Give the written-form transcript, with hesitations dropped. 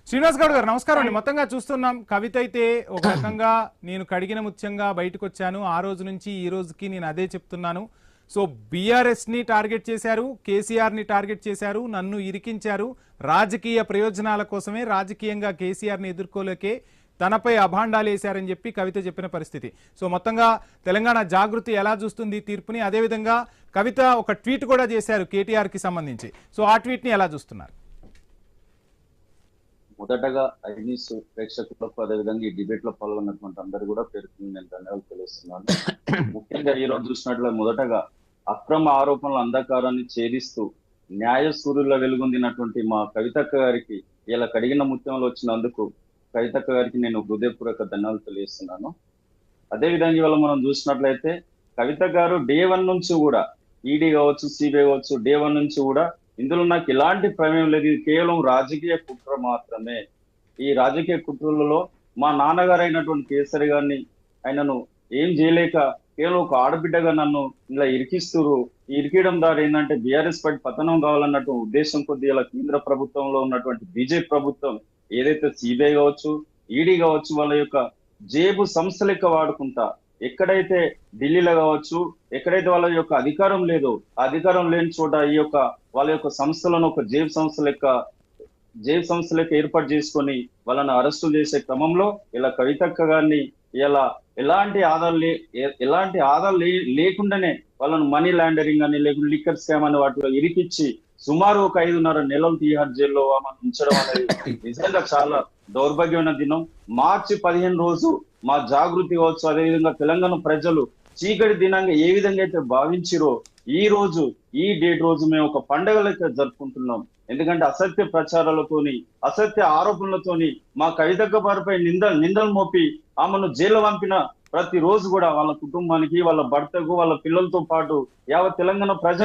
శ్రీనివాస్ గౌడ్ గారు నమస్కారం అండి. మొత్తంగా చూస్తున్నాం కవిత అయితే ఒక రకంగా నేను కడిగిన ముత్యంగా బయటకు వచ్చాను, ఆ రోజు నుంచి ఈ రోజుకి నేను అదే చెప్తున్నాను. సో బీఆర్ఎస్ ని టార్గెట్ చేశారు, కేసీఆర్ ని టార్గెట్ చేశారు, నన్ను ఇరికించారు. రాజకీయ ప్రయోజనాల కోసమే, రాజకీయంగా కేసీఆర్ ని ఎదుర్కోలేకే తనపై అభాండాలు వేశారని చెప్పి కవిత చెప్పిన పరిస్థితి. సో మొత్తంగా తెలంగాణ జాగృతి ఎలా చూస్తుంది తీర్పుని? అదేవిధంగా కవిత ఒక ట్వీట్ కూడా చేశారు కేటీఆర్ కి సంబంధించి. సో ఆ ట్వీట్ ని ఎలా చూస్తున్నారు? మొదటగా ఐన్యూస్ ప్రేక్షకులకు అదేవిధంగా ఈ డిబేట్ లో పాల్గొన్నటువంటి అందరూ కూడా పేరుకుని నేను ధన్యవాదాలు తెలుస్తున్నాను. ముఖ్యంగా ఈ రోజు చూసినట్లయితే మొదటగా అక్రమ ఆరోపణల అంధకారాన్ని ఛేదిస్తూ న్యాయ సూర్యుల్లో వెలుగొందినటువంటి మా కవితక్క గారికి ఇలా కడిగిన ముత్యంలో వచ్చినందుకు కవితక్క గారికి నేను హృదయపూర్వక ధన్యవాదాలు తెలియజేస్తున్నాను. అదేవిధంగా ఇవాళ మనం చూసినట్లయితే కవిత గారు డే 1 నుంచి కూడా ఈడీ కావచ్చు, సిబిఐ కావచ్చు, డే 1 నుంచి కూడా ఇందులో నాకు ఎలాంటి ప్రమేయం లేదు, ఇది కేవలం రాజకీయ కుట్ర మాత్రమే. ఈ రాజకీయ కుట్రలలో మా నాన్నగారు అయినటువంటి కేసరి గారిని ఆయనను ఏం చేయలేక కేవలం ఒక ఆడబిడ్డగా నన్ను ఇలా ఇరికిస్తురు. ఇరికియడం ద్వారా ఏంటంటే బీఆర్ఎస్ పార్టీ పతనం కావాలన్నట్టు ఉద్దేశం కొద్ది ఇలా కేంద్ర ప్రభుత్వంలో ఉన్నటువంటి బీజేపీ ప్రభుత్వం ఏదైతే సిబిఐ కావచ్చు, ఈడీ కావచ్చు, వాళ్ళ యొక్క జేబు సంస్థ లెక్క వాడుకుంటా ఎక్కడైతే ఢిల్లీలో కావచ్చు, ఎక్కడైతే వాళ్ళ యొక్క అధికారం లేదో ఆ అధికారం లేని చోట ఈ యొక్క వాళ్ళ యొక్క సంస్థలను ఒక జేబు సంస్థ లెక్క ఏర్పాటు చేసుకొని వాళ్ళని అరెస్టులు చేసే క్రమంలో ఇలా కవితక్క గారిని ఇలా ఎలాంటి ఆధారాలు లేకుండానే వాళ్ళను మనీ లాండరింగ్ అని లేకుంటే లిక్కర్ స్కామ్ అని వాటిలో ఇరికిచ్చి సుమారు ఒక 5.5 నెలలు తీహార్ జైల్లో ఉంచడం అనేది నిజంగా చాలా దౌర్భాగ్యమైన దినం. మార్చి 15 రోజు మా జాగృతి కావచ్చు, అదేవిధంగా తెలంగాణ ప్రజలు చీకటి దినంగా ఏ విధంగా అయితే భావించిరో ఈ రోజు ఈ డేట్ రోజు మేము ఒక పండుగ లెక్క జరుపుకుంటున్నాం. ఎందుకంటే అసత్య ప్రచారాలతోని, అసత్య ఆరోపణలతోని మా కవితక్క వారిపై నిందలు మోపి ఆమెను జైలు పంపిన ప్రతి రోజు కూడా వాళ్ళ కుటుంబానికి, వాళ్ళ భర్తకు, వాళ్ళ పిల్లలతో పాటు యావత్ తెలంగాణ ప్రజలు